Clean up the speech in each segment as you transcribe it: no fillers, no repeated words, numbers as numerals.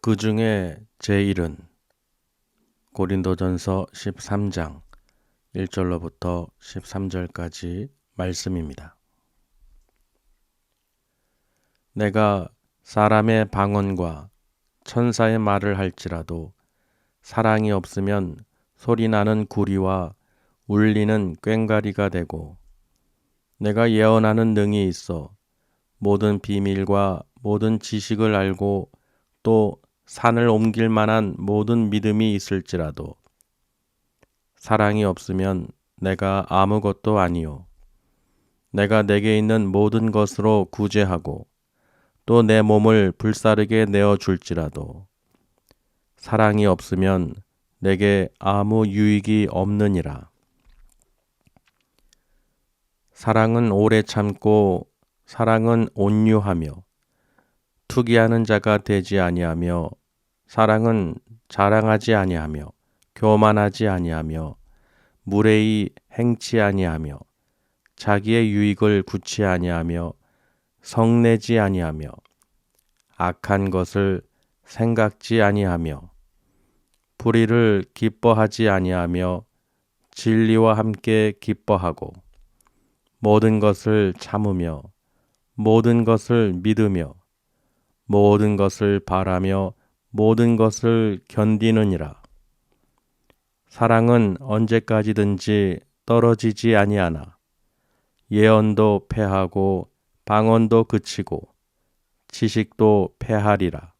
그 중에 제1은 고린도전서 13장 1절로부터 13절까지 말씀입니다. 내가 사람의 방언과 천사의 말을 할지라도 사랑이 없으면 소리나는 구리와 울리는 꽹과리가 되고, 내가 예언하는 능이 있어 모든 비밀과 모든 지식을 알고 또 산을 옮길 만한 모든 믿음이 있을지라도 사랑이 없으면 내가 아무것도 아니요. 내가 내게 있는 모든 것으로 구제하고 또 내 몸을 불사르게 내어줄지라도 사랑이 없으면 내게 아무 유익이 없느니라. 사랑은 오래 참고 사랑은 온유하며 투기하는 자가 되지 아니하며, 사랑은 자랑하지 아니하며 교만하지 아니하며 무례히 행치 아니하며 자기의 유익을 구치 아니하며 성내지 아니하며 악한 것을 생각지 아니하며 불의를 기뻐하지 아니하며 진리와 함께 기뻐하고 모든 것을 참으며 모든 것을 믿으며 모든 것을 바라며 모든 것을 견디느니라. 사랑은 언제까지든지 떨어지지 아니하나 예언도 패하고 방언도 그치고 지식도 패하리라.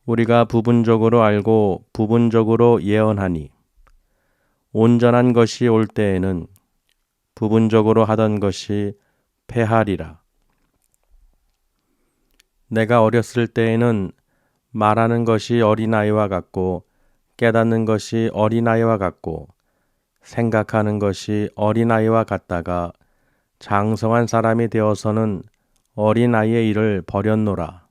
우리가 부분적으로 알고 부분적으로 예언하니 온전한 것이 올 때에는 부분적으로 하던 것이 패하리라. 내가 어렸을 때에는 말하는 것이 어린아이와 같고 깨닫는 것이 어린아이와 같고 생각하는 것이 어린아이와 같다가 장성한 사람이 되어서는 어린아이의 일을 버렸노라.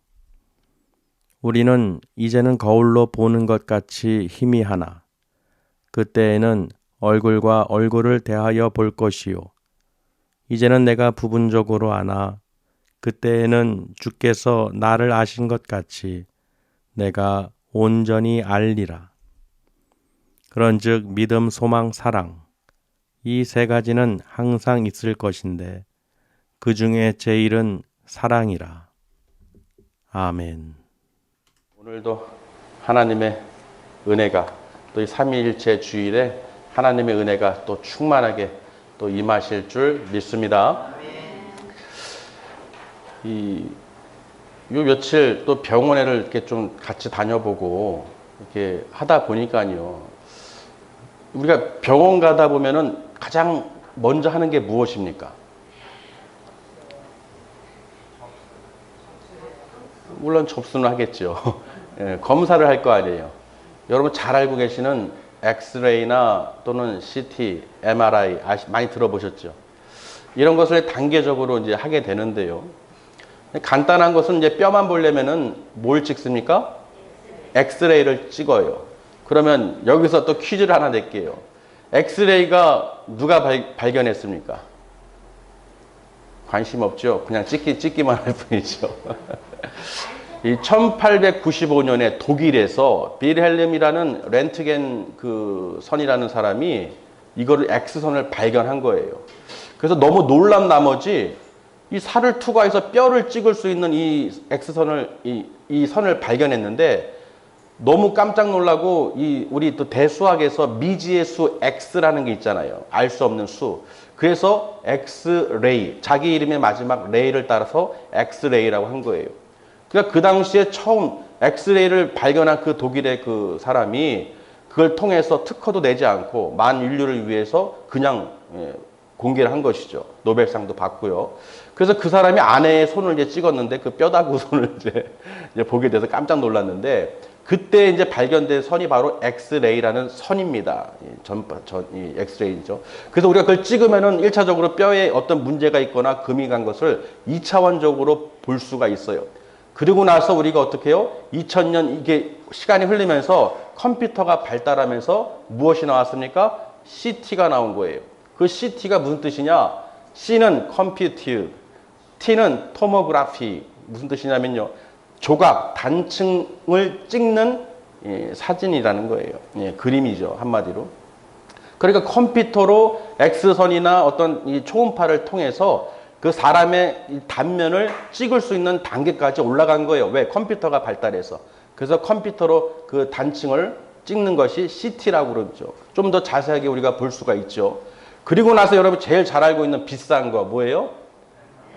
우리는 이제는 거울로 보는 것 같이 희미하나 그때에는 얼굴과 얼굴을 대하여 볼 것이요. 이제는 내가 부분적으로 아나 그때에는 주께서 나를 아신 것 같이 내가 온전히 알리라. 그런즉 믿음, 소망, 사랑 이 세 가지는 항상 있을 것인데 그 중에 제일은 사랑이라. 아멘. 오늘도 하나님의 은혜가 또 이 삼위일체 주일에 하나님의 은혜가 또 충만하게 또 임하실 줄 믿습니다. 요 며칠 또 병원에를 이렇게 좀 같이 다녀보고 이렇게 하다 보니까요. 우리가 병원 가다 보면은 가장 먼저 하는 게 무엇입니까? 물론 접수는 하겠죠. 예, 검사를 할 거 아니에요. 여러분 잘 알고 계시는 엑스레이나 또는 CT, MRI 많이 들어보셨죠? 이런 것을 단계적으로 이제 하게 되는데요. 간단한 것은 이제 뼈만 보려면은 뭘 찍습니까? 엑스레이를 찍어요. 그러면 여기서 또 퀴즈를 하나 낼게요. 엑스레이가 누가 발견했습니까? 관심 없죠? 그냥 찍기만 할 뿐이죠. 이 1895년에 독일에서 빌헬름이라는 렌트겐 그 선이라는 사람이 이거를 X선을 발견한 거예요. 그래서 너무 놀란 나머지 이 살을 투과해서 뼈를 찍을 수 있는 이 X선을 이 선을 발견했는데 너무 깜짝 놀라고 우리 또 대수학에서 미지의 수 X라는 게 있잖아요. 알 수 없는 수. 그래서 엑스레이, 자기 이름의 마지막 레이를 따라서 엑스레이라고 한 거예요. 그러니까 그 당시에 처음 엑스레이를 발견한 그 독일의 그 사람이 그걸 통해서 특허도 내지 않고 만인류를 위해서 그냥 공개를 한 것이죠. 노벨상도 받고요. 그래서 그 사람이 아내의 손을 이제 찍었는데 그 뼈다구 손을 이제 보게 돼서 깜짝 놀랐는데 그때 이제 발견된 선이 바로 엑스레이라는 선입니다. 이 엑스레이죠. 그래서 우리가 그걸 찍으면은 1차적으로 뼈에 어떤 문제가 있거나 금이 간 것을 2차원적으로 볼 수가 있어요. 그리고 나서 우리가 어떻게 해요? 2000년 이게 시간이 흐르면서 컴퓨터가 발달하면서 무엇이 나왔습니까? CT가 나온 거예요. 그 CT가 무슨 뜻이냐? C는 컴퓨트, T는 토모그래피. 무슨 뜻이냐면요. 조각, 단층을 찍는 사진이라는 거예요. 그림이죠, 한마디로. 그러니까 컴퓨터로 X선이나 어떤 이 초음파를 통해서 그 사람의 이 단면을 찍을 수 있는 단계까지 올라간 거예요. 왜? 컴퓨터가 발달해서. 그래서 컴퓨터로 그 단층을 찍는 것이 CT라고 그러죠. 좀 더 자세하게 우리가 볼 수가 있죠. 그리고 나서 여러분 제일 잘 알고 있는 비싼 거 뭐예요?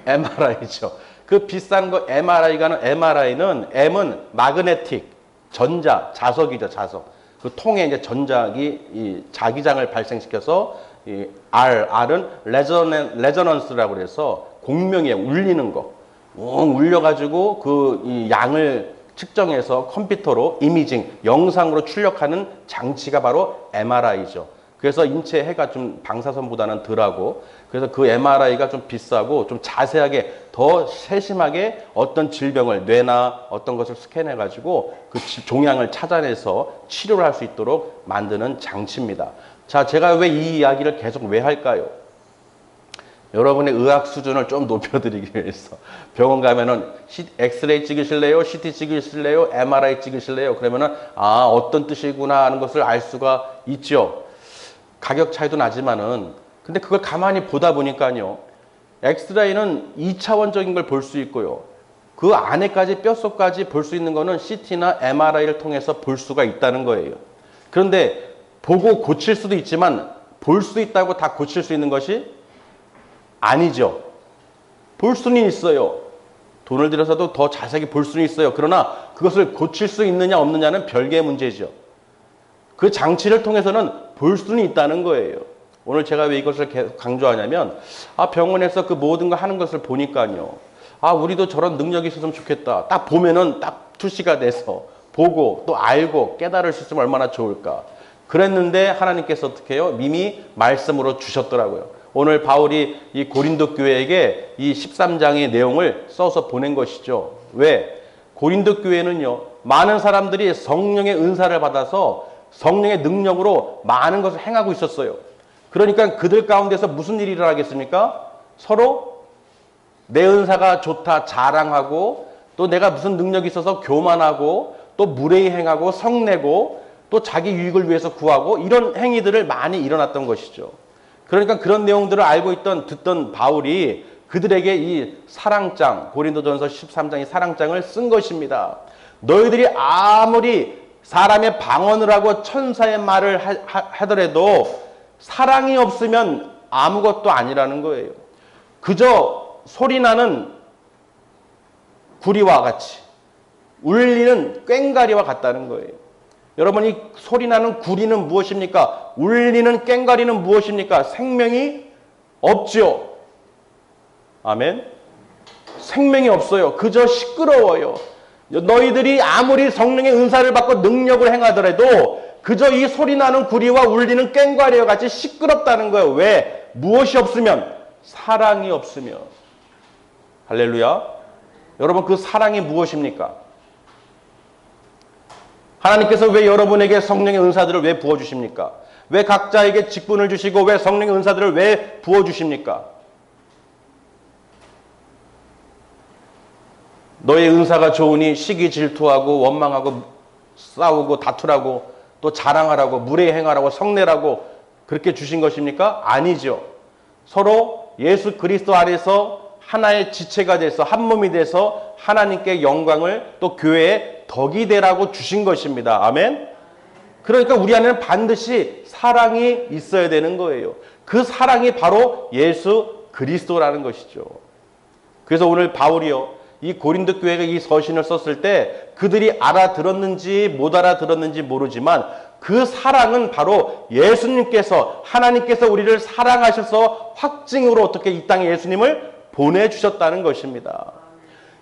MRI죠. 그 비싼 거 MRI는 M은 마그네틱, 전자, 자석이죠, 자석. 그 통에 이제 전자기 이 자기장을 발생시켜서 이 R은 레저넌스라고 그래서 공명에 울리는 거. 울려가지고 그 이 양을 측정해서 컴퓨터로 이미징, 영상으로 출력하는 장치가 바로 MRI죠. 그래서 인체 해가 좀 방사선보다는 덜하고, 그래서 그 MRI가 좀 비싸고 좀 자세하게 더 세심하게 어떤 질병을 뇌나 어떤 것을 스캔해 가지고 그 종양을 찾아내서 치료를 할 수 있도록 만드는 장치입니다. 자, 제가 왜 이 이야기를 계속 왜 할까요? 여러분의 의학 수준을 좀 높여드리기 위해서. 병원 가면은 엑스레이 찍으실래요? CT 찍으실래요? MRI 찍으실래요? 그러면은 어떤 뜻이구나 하는 것을 알 수가 있죠. 가격 차이도 나지만은, 근데 그걸 가만히 보다 보니까요, 엑스레이는 2차원적인 걸 볼 수 있고요, 그 안에까지 뼛속까지 볼 수 있는 거는 CT나 MRI를 통해서 볼 수가 있다는 거예요. 그런데 보고 고칠 수도 있지만 볼 수 있다고 다 고칠 수 있는 것이 아니죠. 볼 수는 있어요. 돈을 들여서도 더 자세하게 볼 수는 있어요. 그러나 그것을 고칠 수 있느냐 없느냐는 별개의 문제죠. 그 장치를 통해서는 볼 수는 있다는 거예요. 오늘 제가 왜 이것을 계속 강조하냐면, 병원에서 그 모든 거 하는 것을 보니까요, 우리도 저런 능력이 있었으면 좋겠다. 딱 보면은 딱 투시가 돼서 보고 또 알고 깨달을 수 있으면 얼마나 좋을까. 그랬는데 하나님께서 어떻게 해요? 이미 말씀으로 주셨더라고요. 오늘 바울이 이 고린도 교회에게 이 13장의 내용을 써서 보낸 것이죠. 왜? 고린도 교회는요, 많은 사람들이 성령의 은사를 받아서 성령의 능력으로 많은 것을 행하고 있었어요. 그러니까 그들 가운데서 무슨 일이 일어나겠습니까? 서로 내 은사가 좋다 자랑하고, 또 내가 무슨 능력이 있어서 교만하고, 또 무례히 행하고 성내고, 또 자기 유익을 위해서 구하고, 이런 행위들을 많이 일어났던 것이죠. 그러니까 그런 내용들을 알고 듣던 바울이 그들에게 이 사랑장, 고린도전서 13장의 사랑장을 쓴 것입니다. 너희들이 아무리 사람의 방언을 하고 천사의 말을 하더라도 사랑이 없으면 아무것도 아니라는 거예요. 그저 소리나는 구리와 같이, 울리는 꽹과리와 같다는 거예요. 여러분, 이 소리나는 구리는 무엇입니까? 울리는 꽹과리는 무엇입니까? 생명이 없죠. 아멘. 생명이 없어요. 그저 시끄러워요. 너희들이 아무리 성령의 은사를 받고 능력을 행하더라도 그저 이 소리나는 구리와 울리는 꽹과리와 같이 시끄럽다는 거예요. 왜? 무엇이 없으면? 사랑이 없으면. 할렐루야. 여러분, 그 사랑이 무엇입니까? 하나님께서 왜 여러분에게 성령의 은사들을 왜 부어주십니까? 왜 각자에게 직분을 주시고 왜 성령의 은사들을 왜 부어주십니까? 너의 은사가 좋으니 시기 질투하고 원망하고 싸우고 다투라고, 또 자랑하라고, 무례히 행하라고, 성내라고 그렇게 주신 것입니까? 아니죠. 서로 예수 그리스도 안에서 하나의 지체가 돼서 한 몸이 돼서 하나님께 영광을, 또 교회에 덕이 되라고 주신 것입니다. 아멘. 그러니까 우리 안에는 반드시 사랑이 있어야 되는 거예요. 그 사랑이 바로 예수 그리스도라는 것이죠. 그래서 오늘 바울이요, 이 고린도 교회가 이 서신을 썼을 때 그들이 알아들었는지 못 알아들었는지 모르지만 그 사랑은 바로 예수님께서, 하나님께서 우리를 사랑하셔서 확증으로 어떻게 이 땅에 예수님을 보내주셨다는 것입니다.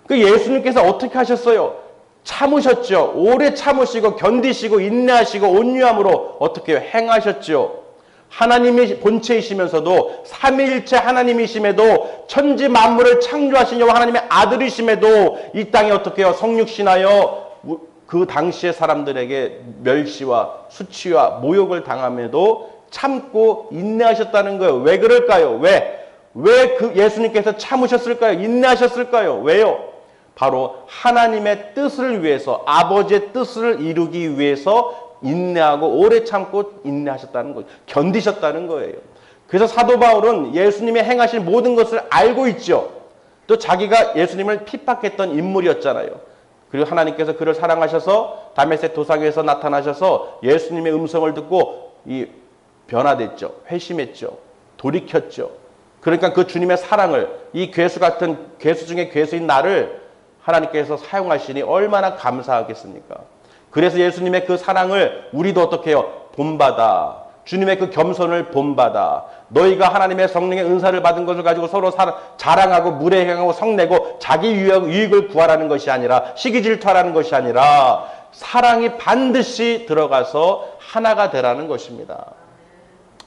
그 예수님께서 어떻게 하셨어요? 참으셨죠. 오래 참으시고 견디시고 인내하시고 온유함으로 어떻게 행하셨죠. 하나님이 본체이시면서도 삼위일체 하나님이심에도 천지 만물을 창조하신 여호와 하나님의 아들이심에도 이 땅에 어떻게 해요? 성육신하여 그 당시의 사람들에게 멸시와 수치와 모욕을 당함에도 참고 인내하셨다는 거예요. 왜 그럴까요? 왜 그 예수님께서 참으셨을까요? 인내하셨을까요? 왜요? 바로 하나님의 뜻을 위해서, 아버지의 뜻을 이루기 위해서 인내하고 오래 참고 인내하셨다는 거예요. 견디셨다는 거예요. 그래서 사도 바울은 예수님이 행하신 모든 것을 알고 있죠. 또 자기가 예수님을 핍박했던 인물이었잖아요. 그리고 하나님께서 그를 사랑하셔서 다메섹 도상에서 나타나셔서 예수님의 음성을 듣고 변화됐죠. 회심했죠. 돌이켰죠. 그러니까 그 주님의 사랑을, 이 괴수 같은 괴수 중에 괴수인 나를 하나님께서 사용하시니 얼마나 감사하겠습니까? 그래서 예수님의 그 사랑을 우리도 어떻게 해요? 본받아. 주님의 그 겸손을 본받아. 너희가 하나님의 성령의 은사를 받은 것을 가지고 서로 자랑하고 무례행하고 성내고 자기 유익을 구하라는 것이 아니라, 시기 질투하라는 것이 아니라 사랑이 반드시 들어가서 하나가 되라는 것입니다.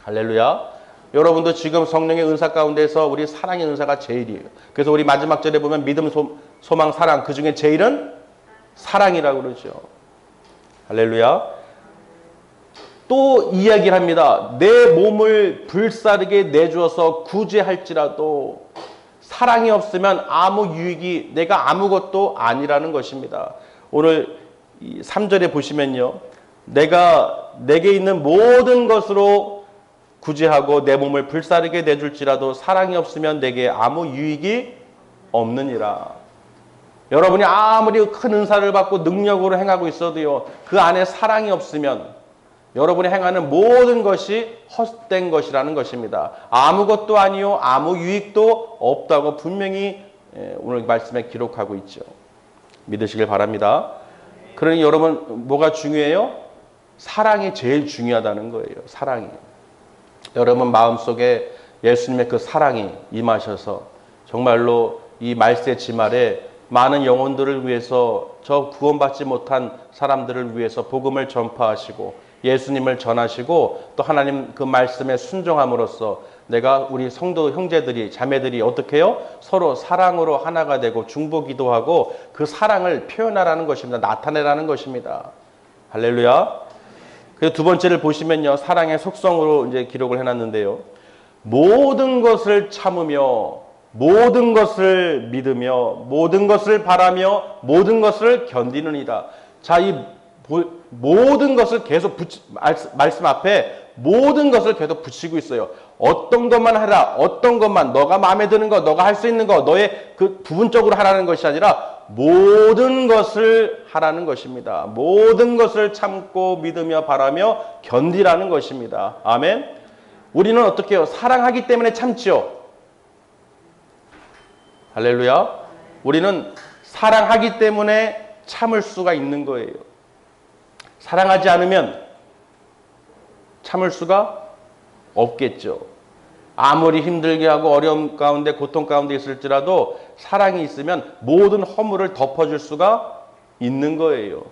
할렐루야. 여러분도 지금 성령의 은사 가운데서 우리 사랑의 은사가 제일이에요. 그래서 우리 마지막 절에 보면 믿음, 소망, 사랑, 그 중에 제일은 사랑이라고 그러죠. 할렐루야. 또 이야기를 합니다. 내 몸을 불사르게 내주어서 구제할지라도 사랑이 없으면 아무 유익이, 내가 아무것도 아니라는 것입니다. 오늘 3절에 보시면요. 내게 있는 모든 것으로 구제하고 내 몸을 불사르게 내줄지라도 사랑이 없으면 내게 아무 유익이 없느니라. 여러분이 아무리 큰 은사를 받고 능력으로 행하고 있어도요, 그 안에 사랑이 없으면 여러분이 행하는 모든 것이 헛된 것이라는 것입니다. 아무것도 아니요, 아무 유익도 없다고 분명히 오늘 말씀에 기록하고 있죠. 믿으시길 바랍니다. 그러니 여러분, 뭐가 중요해요? 사랑이 제일 중요하다는 거예요. 사랑이. 여러분 마음속에 예수님의 그 사랑이 임하셔서 정말로 이 말세 지말에 많은 영혼들을 위해서, 저 구원받지 못한 사람들을 위해서 복음을 전파하시고 예수님을 전하시고 또 하나님 그 말씀에 순종함으로써 내가 우리 성도 형제들이, 자매들이 어떻게 해요? 서로 사랑으로 하나가 되고 중보기도하고 그 사랑을 표현하라는 것입니다. 나타내라는 것입니다. 할렐루야. 그리고 두 번째를 보시면요, 사랑의 속성으로 이제 기록을 해놨는데요. 모든 것을 참으며, 모든 것을 믿으며, 모든 것을 바라며, 모든 것을 견디느니라. 자, 이 모든 것을 계속 말씀 앞에 모든 것을 계속 붙이고 있어요. 어떤 것만 하라, 어떤 것만, 너가 마음에 드는 거, 너가 할 수 있는 거, 너의 그 부분적으로 하라는 것이 아니라 모든 것을 하라는 것입니다. 모든 것을 참고 믿으며 바라며 견디라는 것입니다. 아멘. 우리는 어떻게 해요? 사랑하기 때문에 참지요. 할렐루야. 우리는 사랑하기 때문에 참을 수가 있는 거예요. 사랑하지 않으면 참을 수가 없겠죠. 아무리 힘들게 하고 어려움 가운데, 고통 가운데 있을지라도 사랑이 있으면 모든 허물을 덮어줄 수가 있는 거예요.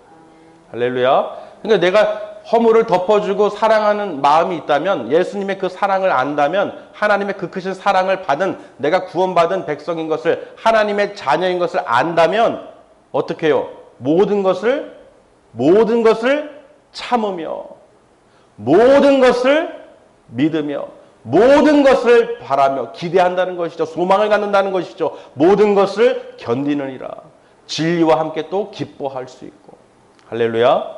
할렐루야. 그러니까 내가 허물을 덮어주고 사랑하는 마음이 있다면, 예수님의 그 사랑을 안다면, 하나님의 그 크신 사랑을 받은, 내가 구원받은 백성인 것을, 하나님의 자녀인 것을 안다면 어떻게 해요? 모든 것을 참으며, 모든 것을 믿으며, 모든 것을 바라며 기대한다는 것이죠. 소망을 갖는다는 것이죠. 모든 것을 견디느니라. 진리와 함께 또 기뻐할 수 있고. 할렐루야.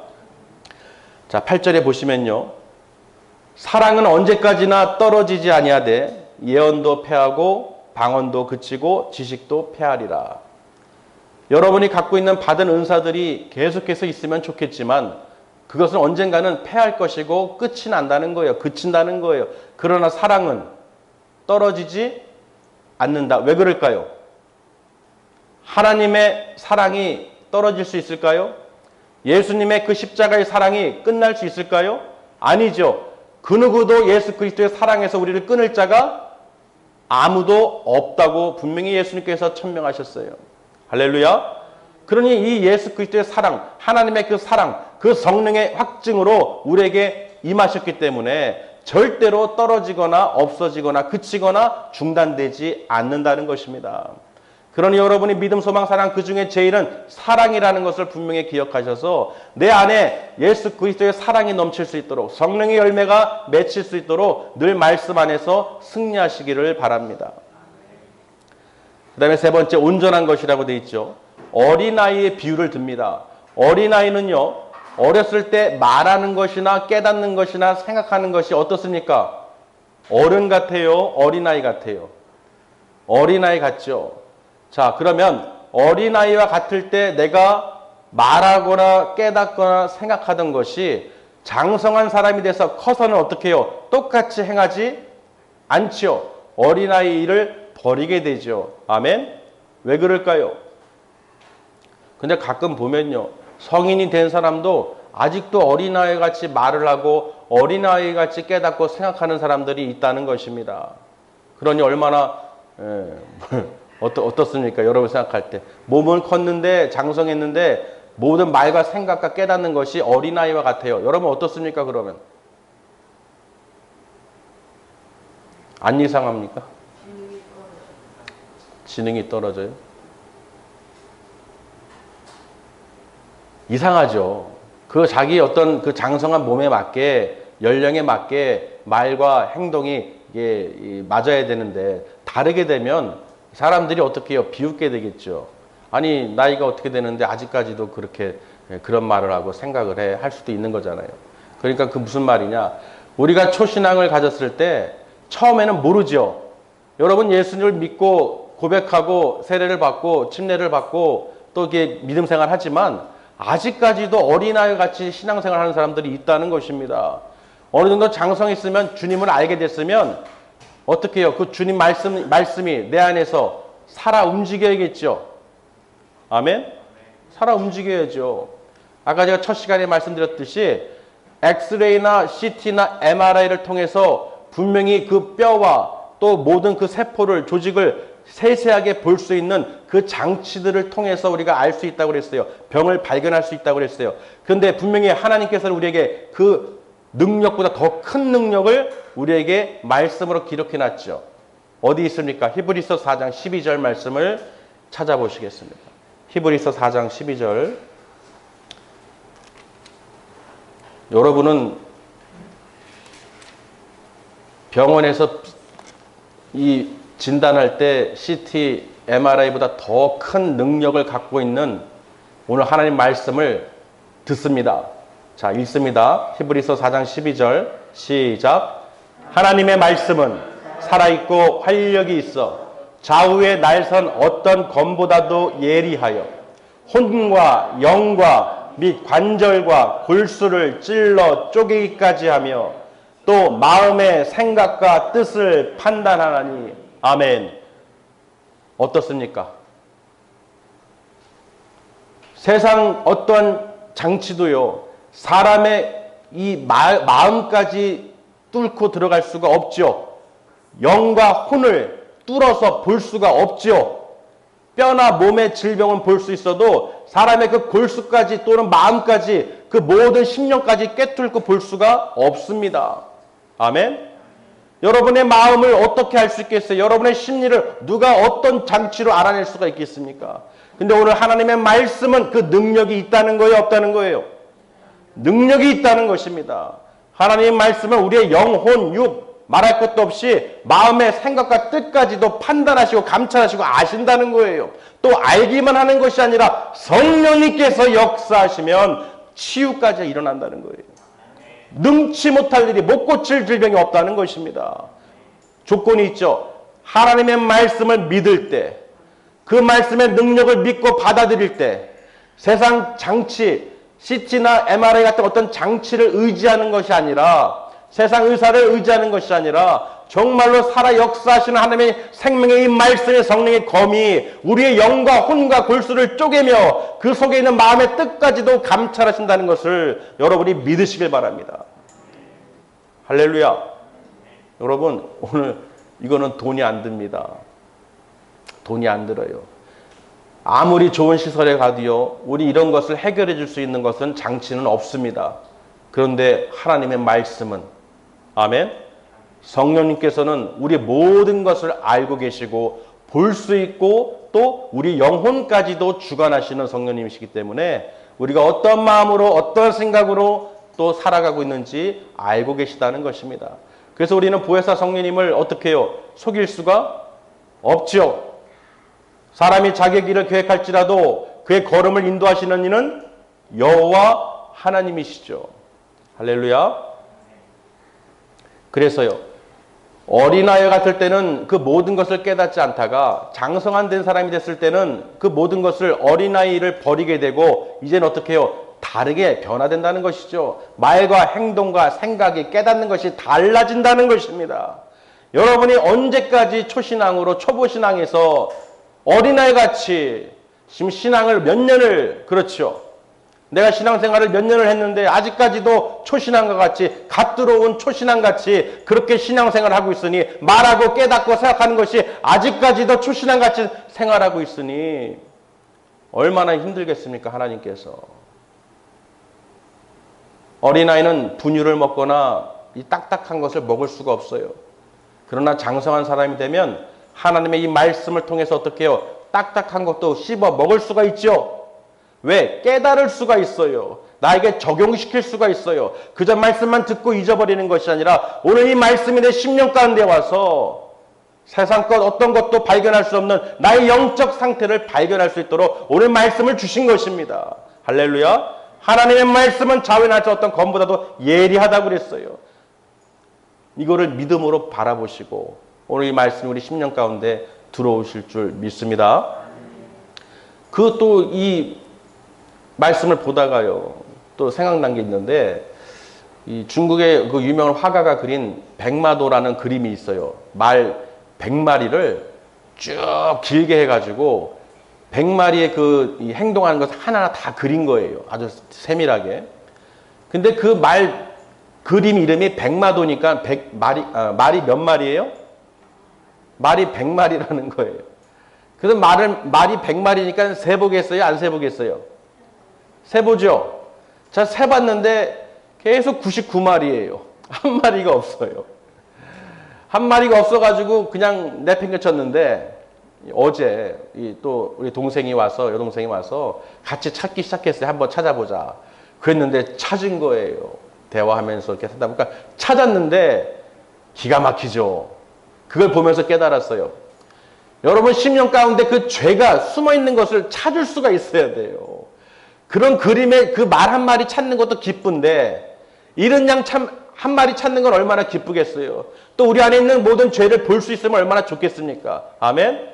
자, 8절에 보시면요. 사랑은 언제까지나 떨어지지 아니하되 예언도 패하고 방언도 그치고 지식도 패하리라. 여러분이 갖고 있는 받은 은사들이 계속해서 있으면 좋겠지만 그것은 언젠가는 패할 것이고 끝이 난다는 거예요. 그친다는 거예요. 그러나 사랑은 떨어지지 않는다. 왜 그럴까요? 하나님의 사랑이 떨어질 수 있을까요? 예수님의 그 십자가의 사랑이 끝날 수 있을까요? 아니죠. 그 누구도 예수 그리스도의 사랑에서 우리를 끊을 자가 아무도 없다고 분명히 예수님께서 천명하셨어요. 할렐루야. 그러니 이 예수 그리스도의 사랑, 하나님의 그 사랑, 그 성령의 확증으로 우리에게 임하셨기 때문에 절대로 떨어지거나 없어지거나 그치거나 중단되지 않는다는 것입니다. 그러니 여러분이 믿음, 소망, 사랑 그 중에 제일은 사랑이라는 것을 분명히 기억하셔서 내 안에 예수 그리스도의 사랑이 넘칠 수 있도록, 성령의 열매가 맺힐 수 있도록 늘 말씀 안에서 승리하시기를 바랍니다. 그 다음에 세 번째, 온전한 것이라고 되어 있죠. 어린아이의 비유를 듭니다. 어린아이는요, 어렸을 때 말하는 것이나 깨닫는 것이나 생각하는 것이 어떻습니까? 어른 같아요? 어린아이 같아요? 어린아이 같죠? 자, 그러면 어린아이와 같을 때 내가 말하거나 깨닫거나 생각하던 것이 장성한 사람이 돼서 커서는 어떻게 해요? 똑같이 행하지 않죠. 어린아이 일을 버리게 되죠. 아멘? 왜 그럴까요? 근데 가끔 보면요, 성인이 된 사람도 아직도 어린아이 같이 말을 하고 어린아이 같이 깨닫고 생각하는 사람들이 있다는 것입니다. 그러니 얼마나 어떻습니까? 여러분 생각할 때 몸은 컸는데 장성했는데 모든 말과 생각과 깨닫는 것이 어린아이와 같아요. 여러분 어떻습니까? 그러면 안 이상합니까? 지능이 떨어져요? 이상하죠. 그 자기 어떤 그 장성한 몸에 맞게 연령에 맞게 말과 행동이 이게 맞아야 되는데 다르게 되면 사람들이 어떻게 해요? 비웃게 되겠죠. 아니 나이가 어떻게 되는데 아직까지도 그렇게 그런 말을 하고 생각을 할 수도 있는 거잖아요. 그러니까 그 무슨 말이냐? 우리가 초신앙을 가졌을 때 처음에는 모르죠. 여러분 예수님을 믿고 고백하고 세례를 받고 침례를 받고 또 이게 믿음 생활 하지만 아직까지도 어린아이 같이 신앙생활 하는 사람들이 있다는 것입니다. 어느 정도 장성했으면 주님을 알게 됐으면 어떻게 해요? 그 주님 말씀이 내 안에서 살아 움직여야겠죠. 아멘? 살아 움직여야죠. 아까 제가 첫 시간에 말씀드렸듯이 엑스레이나 CT나 MRI를 통해서 분명히 그 뼈와 또 모든 그 세포를, 조직을 세세하게 볼 수 있는 그 장치들을 통해서 우리가 알 수 있다고 그랬어요. 병을 발견할 수 있다고 그랬어요. 그런데 분명히 하나님께서는 우리에게 그 능력보다 더 큰 능력을 우리에게 말씀으로 기록해 놨죠. 어디 있습니까? 히브리서 4장 12절 말씀을 찾아보시겠습니다. 히브리서 4장 12절. 여러분은 병원에서 이 진단할 때 CT, MRI보다 더 큰 능력을 갖고 있는 오늘 하나님 말씀을 듣습니다. 자, 읽습니다. 히브리서 4장 12절 시작. 하나님의 말씀은 살아있고 활력이 있어 좌우에 날선 어떤 검보다도 예리하여 혼과 영과 및 관절과 골수를 찔러 쪼개기까지 하며 또 마음의 생각과 뜻을 판단하나니. 아멘. 어떻습니까? 세상 어떠한 장치도요, 사람의 이 마음까지 뚫고 들어갈 수가 없죠. 영과 혼을 뚫어서 볼 수가 없죠. 뼈나 몸의 질병은 볼 수 있어도 사람의 그 골수까지 또는 마음까지 그 모든 심령까지 꿰뚫고 볼 수가 없습니다. 아멘. 여러분의 마음을 어떻게 알 수 있겠어요? 여러분의 심리를 누가 어떤 장치로 알아낼 수가 있겠습니까? 근데 오늘 하나님의 말씀은 그 능력이 있다는 거예요? 없다는 거예요? 능력이 있다는 것입니다. 하나님의 말씀은 우리의 영혼, 육, 말할 것도 없이 마음의 생각과 뜻까지도 판단하시고 감찰하시고 아신다는 거예요. 또 알기만 하는 것이 아니라 성령님께서 역사하시면 치유까지 일어난다는 거예요. 능치 못할 일이, 못 고칠 질병이 없다는 것입니다. 조건이 있죠. 하나님의 말씀을 믿을 때, 그 말씀의 능력을 믿고 받아들일 때 세상 장치, CT나 MRI 같은 어떤 장치를 의지하는 것이 아니라, 세상 의사를 의지하는 것이 아니라 정말로 살아 역사하시는 하나님의 생명의 이 말씀의 성령의 검이 우리의 영과 혼과 골수를 쪼개며 그 속에 있는 마음의 뜻까지도 감찰하신다는 것을 여러분이 믿으시길 바랍니다. 할렐루야. 여러분, 오늘 이거는 돈이 안 듭니다. 돈이 안 들어요. 아무리 좋은 시설에 가도요, 우리 이런 것을 해결해 줄 수 있는 것은 장치는 없습니다. 그런데 하나님의 말씀은, 아멘, 성령님께서는 우리 모든 것을 알고 계시고 볼 수 있고 또 우리 영혼까지도 주관하시는 성령님이시기 때문에 우리가 어떤 마음으로 어떤 생각으로 또 살아가고 있는지 알고 계시다는 것입니다. 그래서 우리는 보혜사 성령님을 어떻게 해요? 속일 수가 없죠. 사람이 자기 길을 계획할지라도 그의 걸음을 인도하시는 이는 여호와 하나님이시죠. 할렐루야. 그래서요, 어린아이 같을 때는 그 모든 것을 깨닫지 않다가 장성한 된 사람이 됐을 때는 그 모든 것을 어린아이를 버리게 되고 이제는 어떻게 해요? 다르게 변화된다는 것이죠. 말과 행동과 생각이 깨닫는 것이 달라진다는 것입니다. 여러분이 언제까지 초신앙으로 초보신앙에서 어린아이 같이 지금 신앙을 몇 년을, 그렇죠, 내가 신앙생활을 몇 년을 했는데 아직까지도 초신앙과 같이 갓 들어온 초신앙같이 그렇게 신앙생활을 하고 있으니, 말하고 깨닫고 생각하는 것이 아직까지도 초신앙같이 생활하고 있으니 얼마나 힘들겠습니까? 하나님께서. 어린아이는 분유를 먹거나 이 딱딱한 것을 먹을 수가 없어요. 그러나 장성한 사람이 되면 하나님의 이 말씀을 통해서 어떻게 해요? 딱딱한 것도 씹어 먹을 수가 있죠. 왜? 깨달을 수가 있어요. 나에게 적용시킬 수가 있어요. 그저 말씀만 듣고 잊어버리는 것이 아니라 오늘 이 말씀이 내 심령 가운데 와서 세상 것 어떤 것도 발견할 수 없는 나의 영적 상태를 발견할 수 있도록 오늘 말씀을 주신 것입니다. 할렐루야. 하나님의 말씀은 자원하지 어떤 검보다도 예리하다고 그랬어요. 이거를 믿음으로 바라보시고 오늘 이 말씀이 우리 심령 가운데 들어오실 줄 믿습니다. 그 또 이 말씀을 보다가요, 또 생각난 게 있는데, 이 중국의 그 유명한 화가가 그린 백마도라는 그림이 있어요. 말 100마리를 쭉 길게 해가지고 100마리의 그 행동하는 것 하나하나 다 그린 거예요. 아주 세밀하게. 근데 그 말 그림 이름이 백마도니까 말이 몇 마리예요? 말이 100마리라는 거예요. 그래서 말이 100마리니까 세보겠어요? 안 세보겠어요? 세보죠? 자, 세봤는데 계속 99마리예요. 한 마리가 없어요. 한 마리가 없어가지고 그냥 내팽개쳤는데 어제 또 우리 동생이 와서, 여동생이 와서 같이 찾기 시작했어요. 한번 찾아보자. 그랬는데 찾은 거예요. 대화하면서 이렇게 하다 보니까 찾았는데 기가 막히죠. 그걸 보면서 깨달았어요. 여러분 심령 가운데 그 죄가 숨어있는 것을 찾을 수가 있어야 돼요. 그런 그림에 그 말 한 마리 찾는 것도 기쁜데 이런 양 한 마리 찾는 건 얼마나 기쁘겠어요. 또 우리 안에 있는 모든 죄를 볼 수 있으면 얼마나 좋겠습니까? 아멘.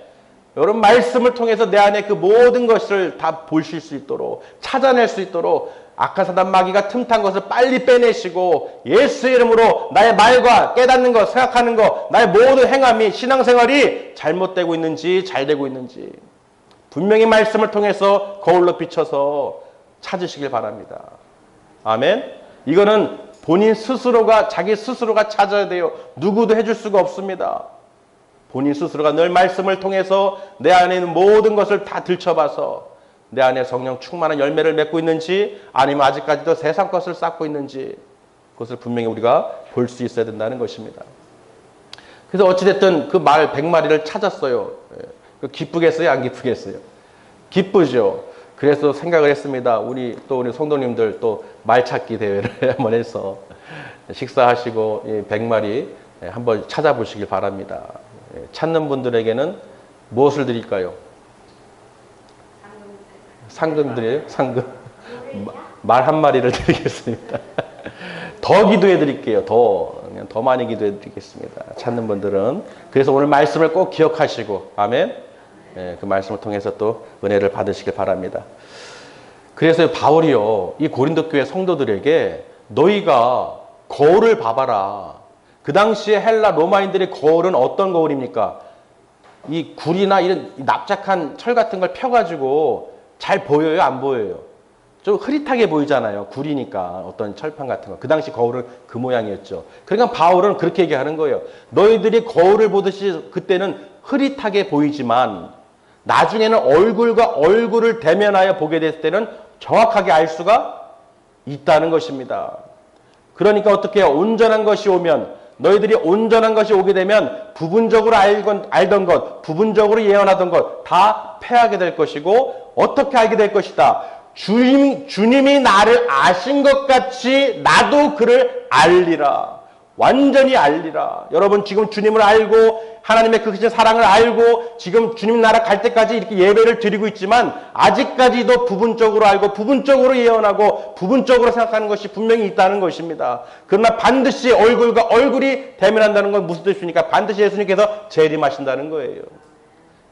여러분 말씀을 통해서 내 안에 그 모든 것을 다 보실 수 있도록, 찾아낼 수 있도록 악한 사단 마귀가 틈탄 것을 빨리 빼내시고 예수의 이름으로 나의 말과 깨닫는 것, 생각하는 것, 나의 모든 행함이, 신앙생활이 잘못되고 있는지 잘 되고 있는지 분명히 말씀을 통해서 거울로 비춰서 찾으시길 바랍니다. 아멘. 이거는 본인 스스로가, 자기 스스로가 찾아야 돼요. 누구도 해줄 수가 없습니다. 본인 스스로가 늘 말씀을 통해서 내 안에 있는 모든 것을 다 들춰봐서 내 안에 성령 충만한 열매를 맺고 있는지 아니면 아직까지도 세상 것을 쌓고 있는지 그것을 분명히 우리가 볼 수 있어야 된다는 것입니다. 그래서 어찌됐든 그 말 100마리를 찾았어요. 기쁘겠어요? 안 기쁘겠어요? 기쁘죠. 그래서 생각을 했습니다. 우리 성도님들 또 말찾기 대회를 한번 해서 식사하시고 100마리 한번 찾아보시길 바랍니다. 찾는 분들에게는 무엇을 드릴까요? 상금 드려요? 상금. 말 한 마리를 드리겠습니다. 더 기도해 드릴게요. 더 많이 기도해 드리겠습니다. 찾는 분들은. 그래서 오늘 말씀을 꼭 기억하시고, 아멘. 그 말씀을 통해서 또 은혜를 받으시길 바랍니다. 그래서 바울이요, 이 고린도 교회 성도들에게 너희가 거울을 봐봐라. 그 당시에 헬라 로마인들의 거울은 어떤 거울입니까? 이 굴이나 이런 납작한 철 같은 걸 펴가지고 잘 보여요? 안 보여요? 좀 흐릿하게 보이잖아요. 굴이니까 어떤 철판 같은 거. 그 당시 거울은 그 모양이었죠. 그러니까 바울은 그렇게 얘기하는 거예요. 너희들이 거울을 보듯이 그때는 흐릿하게 보이지만 나중에는 얼굴과 얼굴을 대면하여 보게 됐을 때는 정확하게 알 수가 있다는 것입니다. 그러니까 어떻게 해요? 온전한 것이 오면, 너희들이 온전한 것이 오게 되면 부분적으로 알던 것, 부분적으로 예언하던 것 다 패하게 될 것이고, 어떻게 알게 될 것이다? 주님이 나를 아신 것 같이 나도 그를 알리라. 완전히 알리라. 여러분 지금 주님을 알고 하나님의 그 크신 사랑을 알고 지금 주님 나라 갈 때까지 이렇게 예배를 드리고 있지만 아직까지도 부분적으로 알고 부분적으로 예언하고 부분적으로 생각하는 것이 분명히 있다는 것입니다. 그러나 반드시 얼굴과 얼굴이 대면한다는 건 무슨 뜻입니까? 반드시 예수님께서 재림하신다는 거예요.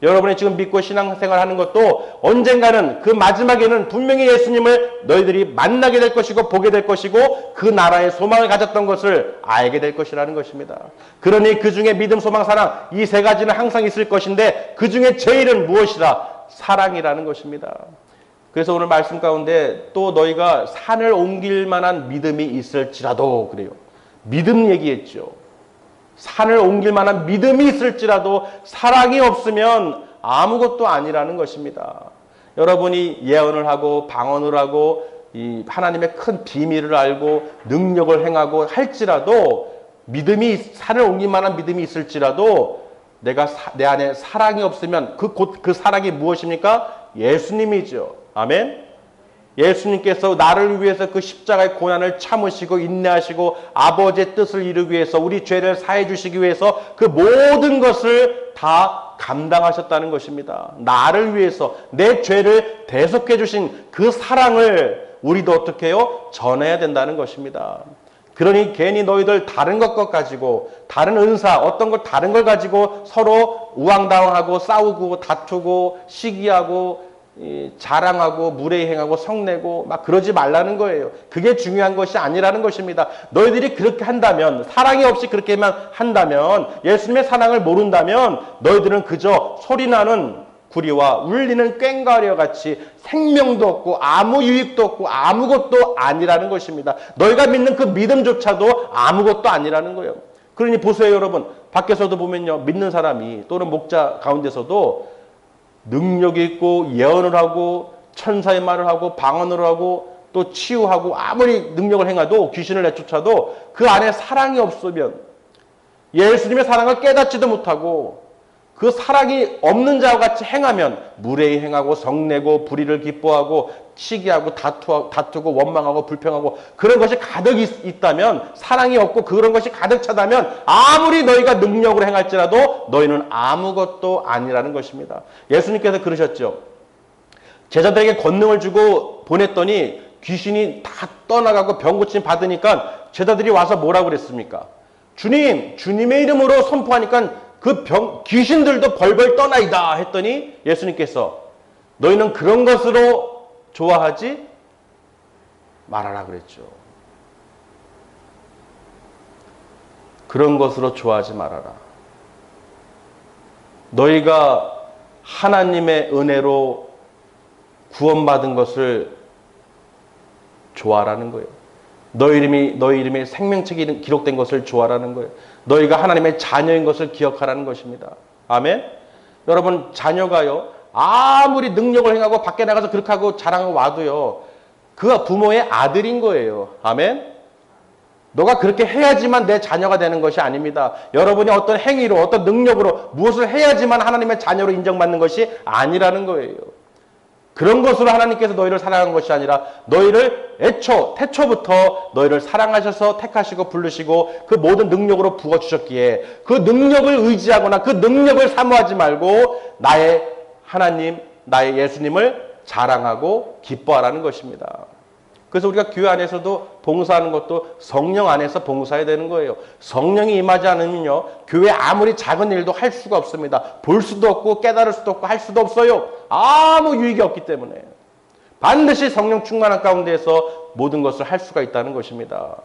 여러분이 지금 믿고 신앙생활 하는 것도 언젠가는 그 마지막에는 분명히 예수님을 너희들이 만나게 될 것이고 보게 될 것이고 그 나라의 소망을 가졌던 것을 알게 될 것이라는 것입니다. 그러니 그 중에 믿음, 소망, 사랑 이 세 가지는 항상 있을 것인데 그 중에 제일은 무엇이라? 사랑이라는 것입니다. 그래서 오늘 말씀 가운데 또 너희가 산을 옮길 만한 믿음이 있을지라도 그래요. 믿음 얘기했죠. 산을 옮길 만한 믿음이 있을지라도 사랑이 없으면 아무것도 아니라는 것입니다. 여러분이 예언을 하고 방언을 하고 이 하나님의 큰 비밀을 알고 능력을 행하고 할지라도 믿음이 산을 옮길 만한 믿음이 있을지라도 내 안에 사랑이 없으면 그 사랑이 무엇입니까? 예수님이죠. 아멘. 예수님께서 나를 위해서 그 십자가의 고난을 참으시고 인내하시고 아버지의 뜻을 이루기 위해서 우리 죄를 사해 주시기 위해서 그 모든 것을 다 감당하셨다는 것입니다. 나를 위해서 내 죄를 대속해 주신 그 사랑을 우리도 어떻게 해요? 전해야 된다는 것입니다. 그러니 괜히 너희들 다른 것 가지고 다른 은사 어떤 걸 다른 걸 가지고 서로 우왕좌왕하고 싸우고 다투고 시기하고 자랑하고 무례행하고 성내고 막 그러지 말라는 거예요. 그게 중요한 것이 아니라는 것입니다. 너희들이 그렇게 한다면 사랑이 없이 그렇게만 한다면 예수님의 사랑을 모른다면 너희들은 그저 소리나는 구리와 울리는 꽹과리와 같이 생명도 없고 아무 유익도 없고 아무것도 아니라는 것입니다. 너희가 믿는 그 믿음조차도 아무것도 아니라는 거예요. 그러니 보세요 여러분. 밖에서도 보면요. 믿는 사람이 또는 목자 가운데서도 능력이 있고 예언을 하고 천사의 말을 하고 방언을 하고 또 치유하고 아무리 능력을 행해도 귀신을 내쫓아도 그 안에 사랑이 없으면 예수님의 사랑을 깨닫지도 못하고 그 사랑이 없는 자와 같이 행하면 무례히 행하고 성내고 불의를 기뻐하고 시기하고 다투고 원망하고 불평하고 그런 것이 가득 있다면 사랑이 없고 그런 것이 가득 차다면 아무리 너희가 능력으로 행할지라도 너희는 아무것도 아니라는 것입니다. 예수님께서 그러셨죠. 제자들에게 권능을 주고 보냈더니 귀신이 다 떠나가고 병 고침 받으니까 제자들이 와서 뭐라고 그랬습니까? 주님, 주님의 이름으로 선포하니까 그 귀신들도 벌벌 떠나이다 했더니 예수님께서 너희는 그런 것으로 좋아하지 말아라 그랬죠. 그런 것으로 좋아하지 말아라. 너희가 하나님의 은혜로 구원받은 것을 좋아하라는 거예요. 너희 이름이 생명책에 기록된 것을 좋아하라는 거예요. 너희가 하나님의 자녀인 것을 기억하라는 것입니다. 아멘? 여러분 자녀가요. 아무리 능력을 행하고 밖에 나가서 그렇게 하고 자랑하고 와도요. 그 부모의 아들인 거예요. 아멘? 너가 그렇게 해야지만 내 자녀가 되는 것이 아닙니다. 여러분이 어떤 행위로 어떤 능력으로 무엇을 해야지만 하나님의 자녀로 인정받는 것이 아니라는 거예요. 그런 것으로 하나님께서 너희를 사랑한 것이 아니라 너희를 태초부터 너희를 사랑하셔서 택하시고 부르시고 그 모든 능력으로 부어주셨기에 그 능력을 의지하거나 그 능력을 사모하지 말고 나의 하나님, 나의 예수님을 자랑하고 기뻐하라는 것입니다. 그래서 우리가 교회 안에서도 봉사하는 것도 성령 안에서 봉사해야 되는 거예요. 성령이 임하지 않으면요. 교회 아무리 작은 일도 할 수가 없습니다. 볼 수도 없고 깨달을 수도 없고 할 수도 없어요. 아무 유익이 없기 때문에. 반드시 성령 충만한 가운데에서 모든 것을 할 수가 있다는 것입니다.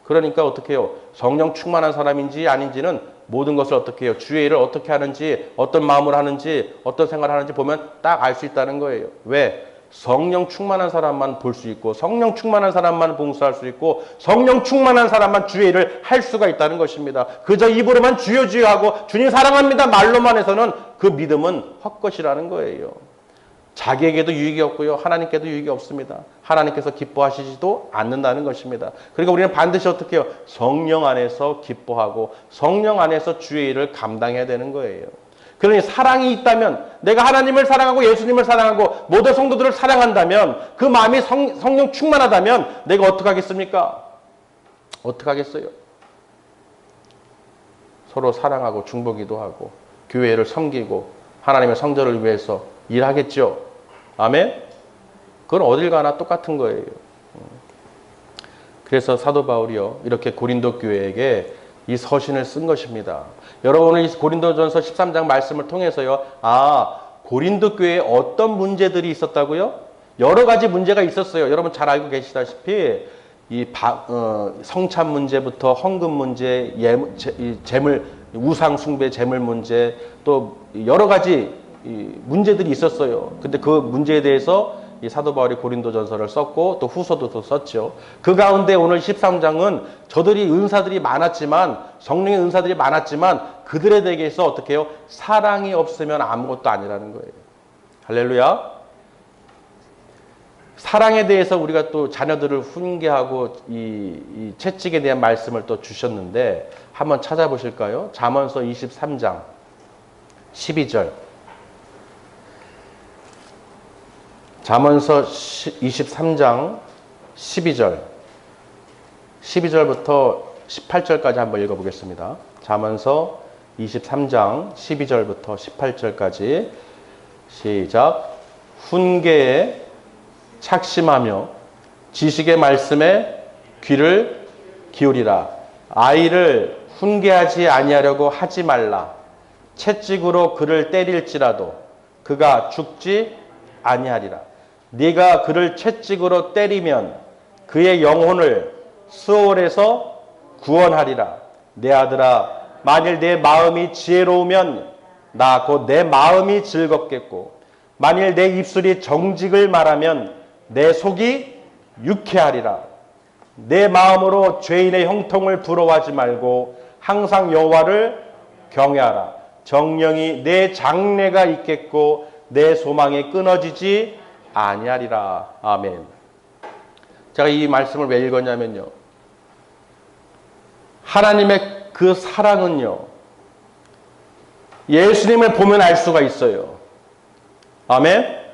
그러니까 어떻게 해요? 성령 충만한 사람인지 아닌지는 모든 것을 어떻게 해요? 주의 일을 어떻게 하는지 어떤 마음으로 하는지 어떤 생각을 하는지 보면 딱 알 수 있다는 거예요. 왜? 성령 충만한 사람만 볼 수 있고 성령 충만한 사람만 봉사할 수 있고 성령 충만한 사람만 주의 일을 할 수가 있다는 것입니다. 그저 입으로만 주여 주여 하고 주님 사랑합니다 말로만 해서는 그 믿음은 헛것이라는 거예요. 자기에게도 유익이 없고요. 하나님께도 유익이 없습니다. 하나님께서 기뻐하시지도 않는다는 것입니다. 그러니까 우리는 반드시 어떻게 해요? 성령 안에서 기뻐하고 성령 안에서 주의 일을 감당해야 되는 거예요. 그러니 사랑이 있다면 내가 하나님을 사랑하고 예수님을 사랑하고 모든 성도들을 사랑한다면 그 마음이 성령 충만하다면 내가 어떻게 하겠습니까? 어떻게 하겠어요? 서로 사랑하고 중보기도 하고 교회를 섬기고 하나님의 성전을 위해서 일하겠죠. 아멘? 그건 어딜 가나 똑같은 거예요. 그래서 사도 바울이요, 이렇게 고린도 교회에게 이 서신을 쓴 것입니다. 여러분은 이 고린도전서 13장 말씀을 통해서요, 고린도 교회에 어떤 문제들이 있었다고요? 여러 가지 문제가 있었어요. 여러분 잘 알고 계시다시피 성찬 문제부터 헌금 문제, 재물, 우상 숭배 재물 문제, 또 여러 가지 문제들이 있었어요. 근데 그 문제에 대해서 이 사도 바울이 고린도전서를 썼고 또 후서도 썼죠. 그 가운데 오늘 13장은 저들이 은사들이 많았지만, 성령의 은사들이 많았지만 그들에 대해서 어떻게 해요? 사랑이 없으면 아무것도 아니라는 거예요. 할렐루야. 사랑에 대해서 우리가 또 자녀들을 훈계하고 이 채찍에 대한 말씀을 또 주셨는데 한번 찾아보실까요? 잠언서 23장 12절. 잠언서 23장 12절. 12절부터 18절까지 한번 읽어보겠습니다. 잠언서 23장 12절부터 18절까지 시작. 훈계에 착심하며 지식의 말씀에 귀를 기울이라. 아이를 훈계하지 아니하려고 하지 말라. 채찍으로 그를 때릴지라도 그가 죽지 아니하리라. 네가 그를 채찍으로 때리면 그의 영혼을 스올에서 구원하리라. 내 아들아, 만일 내 마음이 지혜로우면 나 곧 내 마음이 즐겁겠고, 만일 내 입술이 정직을 말하면 내 속이 유쾌하리라. 내 마음으로 죄인의 형통을 부러워하지 말고 항상 여호와를 경외하라. 정령이 내 장래가 있겠고 내 소망이 끊어지지 아니하리라. 아멘. 제가 이 말씀을 왜 읽었냐면요, 하나님의 그 사랑은요, 예수님을 보면 알 수가 있어요. 아멘.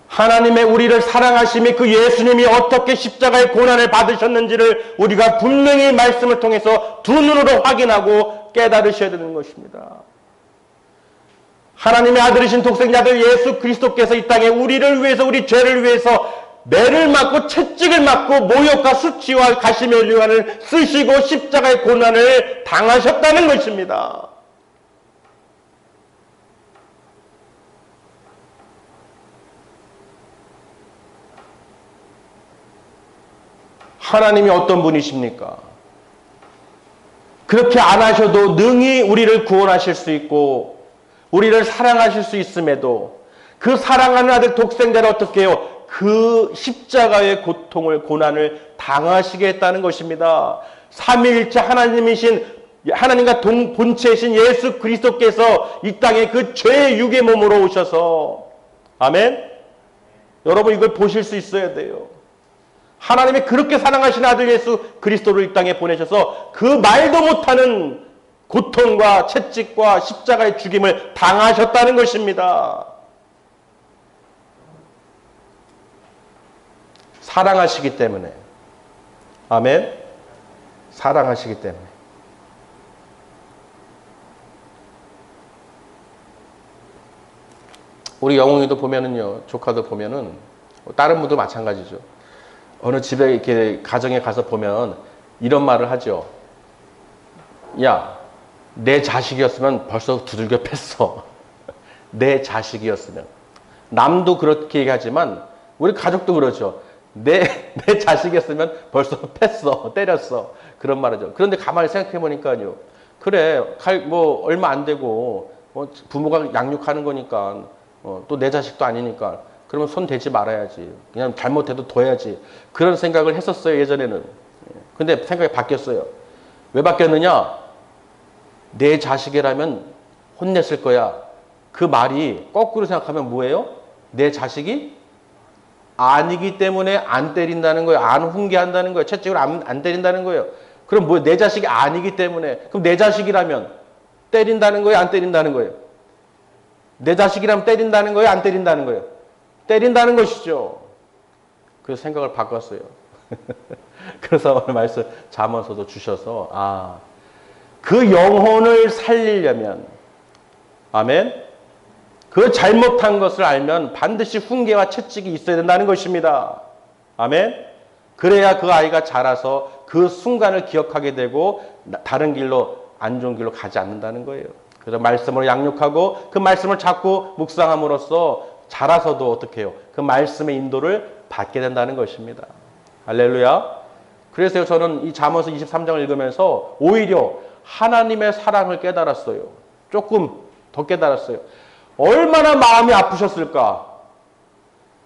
하나님의 우리를 사랑하심이 그 예수님이 어떻게 십자가의 고난을 받으셨는지를 우리가 분명히 말씀을 통해서 두 눈으로 확인하고 깨달으셔야 되는 것입니다. 하나님의 아들이신 독생자들 예수 그리스도께서 이 땅에 우리를 위해서, 우리 죄를 위해서 매를 맞고 채찍을 맞고 모욕과 수치와 가시멜 유한을 쓰시고 십자가의 고난을 당하셨다는 것입니다. 하나님이 어떤 분이십니까? 그렇게 안 하셔도 능히 우리를 구원하실 수 있고 우리를 사랑하실 수 있음에도 그 사랑하는 아들 독생자를 어떻게 해요? 그 십자가의 고통을, 고난을 당하시게 했다는 것입니다. 삼위일체 하나님과 본체이신 예수 그리스도께서 이 땅에 그 죄의 육의 몸으로 오셔서, 아멘? 여러분 이걸 보실 수 있어야 돼요. 하나님이 그렇게 사랑하신 아들 예수 그리스도를 이 땅에 보내셔서 그 말도 못하는 고통과 채찍과 십자가의 죽임을 당하셨다는 것입니다. 사랑하시기 때문에. 아멘. 사랑하시기 때문에. 우리 영웅이도 보면은요, 조카도 보면은, 다른 분도 마찬가지죠. 어느 집에 이렇게 가정에 가서 보면 이런 말을 하죠. 야, 내 자식이었으면 벌써 두들겨 팼어. 내 자식이었으면. 남도 그렇게 얘기하지만 우리 가족도 그러죠. 내 자식이었으면 벌써 팼어, 때렸어. 그런 말이죠. 그런데 가만히 생각해 보니까요. 그래, 얼마 안 되고 부모가 양육하는 거니까 또 내 자식도 아니니까 그러면 손 대지 말아야지. 그냥 잘못해도 둬야지. 그런 생각을 했었어요, 예전에는. 근데 생각이 바뀌었어요. 왜 바뀌었느냐? 내 자식이라면 혼냈을 거야. 그 말이 거꾸로 생각하면 뭐예요? 내 자식이 아니기 때문에 안 때린다는 거예요. 안 훈계한다는 거예요. 채찍으로 안 때린다는 거예요. 그럼 뭐 내 자식이 아니기 때문에. 그럼 내 자식이라면 때린다는 거예요? 안 때린다는 거예요? 내 자식이라면 때린다는 거예요? 안 때린다는 거예요? 때린다는 것이죠. 그래서 생각을 바꿨어요. 그래서 오늘 말씀 잠언서도 주셔서 그 영혼을 살리려면, 아멘, 그 잘못한 것을 알면 반드시 훈계와 채찍이 있어야 된다는 것입니다. 아멘. 그래야 그 아이가 자라서 그 순간을 기억하게 되고 다른 길로, 안 좋은 길로 가지 않는다는 거예요. 그래서 말씀으로 양육하고 그 말씀을 자꾸 묵상함으로써 자라서도 어떻게 해요? 그 말씀의 인도를 받게 된다는 것입니다. 할렐루야. 그래서 저는 이 잠언서 23장을 읽으면서 오히려 하나님의 사랑을 깨달았어요. 조금 더 깨달았어요. 얼마나 마음이 아프셨을까?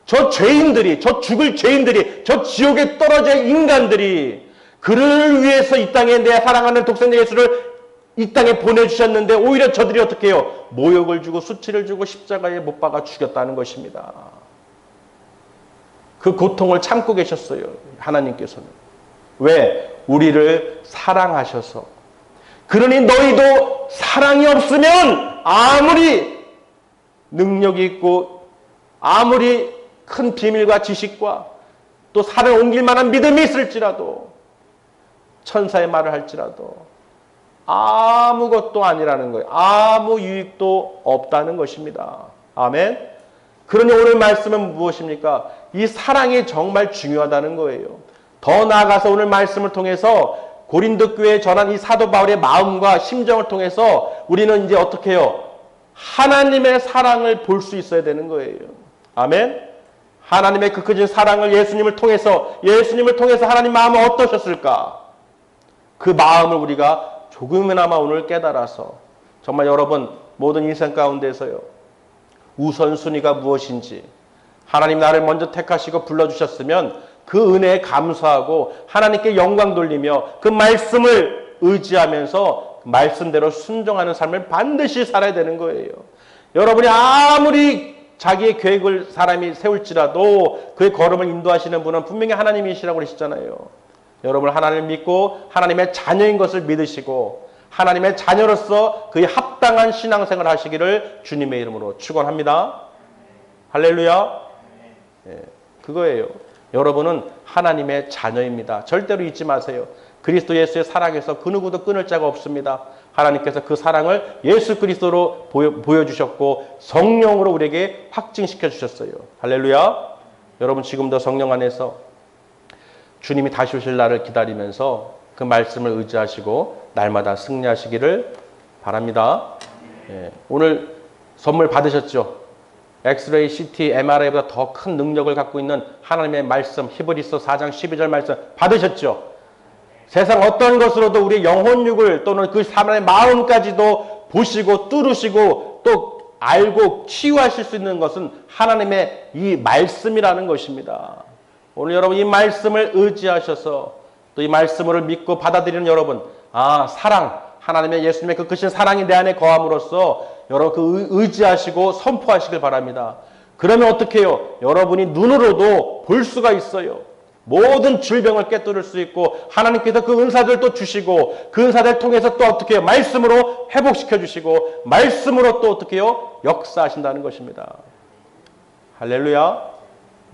저 죄인들이, 저 죽을 죄인들이, 저 지옥에 떨어질 인간들이 그를 위해서 이 땅에 내 사랑하는 독생자 예수를 이 땅에 보내주셨는데 오히려 저들이 어떻게 해요? 모욕을 주고 수치를 주고 십자가에 못 박아 죽였다는 것입니다. 그 고통을 참고 계셨어요. 하나님께서는. 왜? 우리를 사랑하셔서. 그러니 너희도 사랑이 없으면 아무리 능력이 있고 아무리 큰 비밀과 지식과 또 산을 옮길 만한 믿음이 있을지라도 천사의 말을 할지라도 아무것도 아니라는 거예요. 아무 유익도 없다는 것입니다. 아멘. 그러니 오늘 말씀은 무엇입니까? 이 사랑이 정말 중요하다는 거예요. 더 나아가서 오늘 말씀을 통해서 고린도 교회에 전한 이 사도 바울의 마음과 심정을 통해서 우리는 이제 어떻게 해요? 하나님의 사랑을 볼 수 있어야 되는 거예요. 아멘. 하나님의 그 크신 사랑을 예수님을 통해서 하나님 마음은 어떠셨을까? 그 마음을 우리가 조금이나마 오늘 깨달아서 정말 여러분 모든 인생 가운데서요. 우선순위가 무엇인지 하나님 나를 먼저 택하시고 불러주셨으면 그 은혜에 감사하고 하나님께 영광 돌리며 그 말씀을 의지하면서 말씀대로 순종하는 삶을 반드시 살아야 되는 거예요. 여러분이 아무리 자기의 계획을 사람이 세울지라도 그의 걸음을 인도하시는 분은 분명히 하나님이시라고 그러시잖아요. 여러분 하나님을 믿고 하나님의 자녀인 것을 믿으시고 하나님의 자녀로서 그의 합당한 신앙생활을 하시기를 주님의 이름으로 축원합니다. 할렐루야. 예, 그거예요. 여러분은 하나님의 자녀입니다. 절대로 잊지 마세요. 그리스도 예수의 사랑에서 그 누구도 끊을 자가 없습니다. 하나님께서 그 사랑을 예수 그리스도로 보여주셨고 성령으로 우리에게 확증시켜 주셨어요. 할렐루야. 여러분 지금도 성령 안에서 주님이 다시 오실 날을 기다리면서 그 말씀을 의지하시고 날마다 승리하시기를 바랍니다. 예, 오늘 선물 받으셨죠? 엑스레이, CT, MRI보다 더 큰 능력을 갖고 있는 하나님의 말씀, 히브리서 4장 12절 말씀 받으셨죠? 세상 어떤 것으로도 우리의 영혼육을 또는 그 사람의 마음까지도 보시고 뚫으시고 또 알고 치유하실 수 있는 것은 하나님의 이 말씀이라는 것입니다. 오늘 여러분 이 말씀을 의지하셔서 또 이 말씀을 믿고 받아들이는 여러분, 사랑, 하나님의 예수님의 그 크신 사랑이 내 안에 거함으로써 여러분 그 의지하시고 선포하시길 바랍니다. 그러면 어떻게 해요? 여러분이 눈으로도 볼 수가 있어요. 모든 질병을 꿰뚫을 수 있고 하나님께서 그 은사들도 주시고 그 은사들 통해서 또 어떻게 해요? 말씀으로 회복시켜 주시고 말씀으로 또 어떻게 해요? 역사하신다는 것입니다. 할렐루야.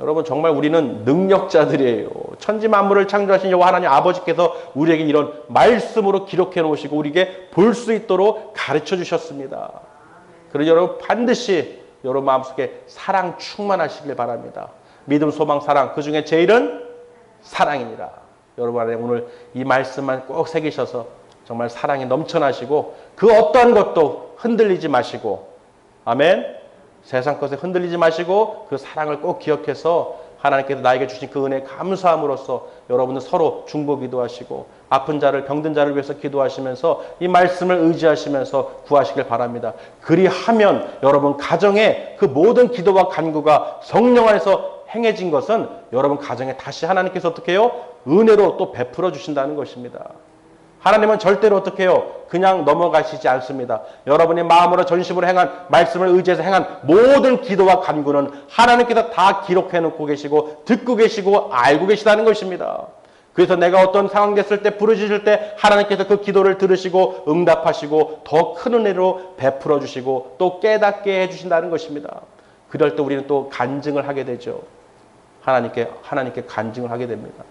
여러분 정말 우리는 능력자들이에요. 천지 만물을 창조하신 여호와 하나님 아버지께서 우리에게 이런 말씀으로 기록해 놓으시고 우리에게 볼 수 있도록 가르쳐 주셨습니다. 그래서 여러분 반드시 여러분 마음속에 사랑 충만하시길 바랍니다. 믿음, 소망, 사랑 그 중에 제일은 사랑입니다. 여러분 안에 오늘 이 말씀만 꼭 새기셔서 정말 사랑이 넘쳐나시고 그 어떠한 것도 흔들리지 마시고 아멘. 세상 것에 흔들리지 마시고 그 사랑을 꼭 기억해서 하나님께서 나에게 주신 그 은혜에 감사함으로써 여러분은 서로 중보 기도하시고 아픈 자를 병든 자를 위해서 기도하시면서 이 말씀을 의지하시면서 구하시길 바랍니다. 그리하면 여러분 가정에 그 모든 기도와 간구가 성령 안에서 행해진 것은 여러분 가정에 다시 하나님께서 어떻게 해요? 은혜로 또 베풀어 주신다는 것입니다. 하나님은 절대로 어떻게 해요? 그냥 넘어가시지 않습니다. 여러분의 마음으로 전심으로 행한 말씀을 의지해서 행한 모든 기도와 간구는 하나님께서 다 기록해 놓고 계시고 듣고 계시고 알고 계시다는 것입니다. 그래서 내가 어떤 상황 됐을 때 부르짖을 때 하나님께서 그 기도를 들으시고 응답하시고 더 큰 은혜로 베풀어 주시고 또 깨닫게 해 주신다는 것입니다. 그럴 때 우리는 또 간증을 하게 되죠. 하나님께 간증을 하게 됩니다.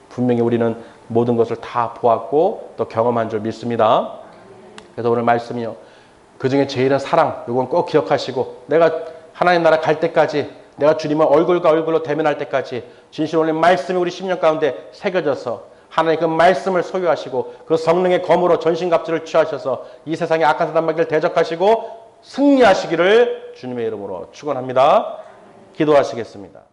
분명히 우리는 모든 것을 다 보았고 또 경험한 줄 믿습니다. 그래서 오늘 말씀이요. 그중에 제일은 사랑. 이건 꼭 기억하시고 내가 하나님 나라 갈 때까지 내가 주님을 얼굴과 얼굴로 대면할 때까지 진실로 오늘 말씀이 우리 심령 가운데 새겨져서 하나님 그 말씀을 소유하시고 그 성령의 검으로 전신갑주를 취하셔서 이 세상의 악한 사단 마귀를 대적하시고 승리하시기를 주님의 이름으로 축원합니다. 기도하시겠습니다.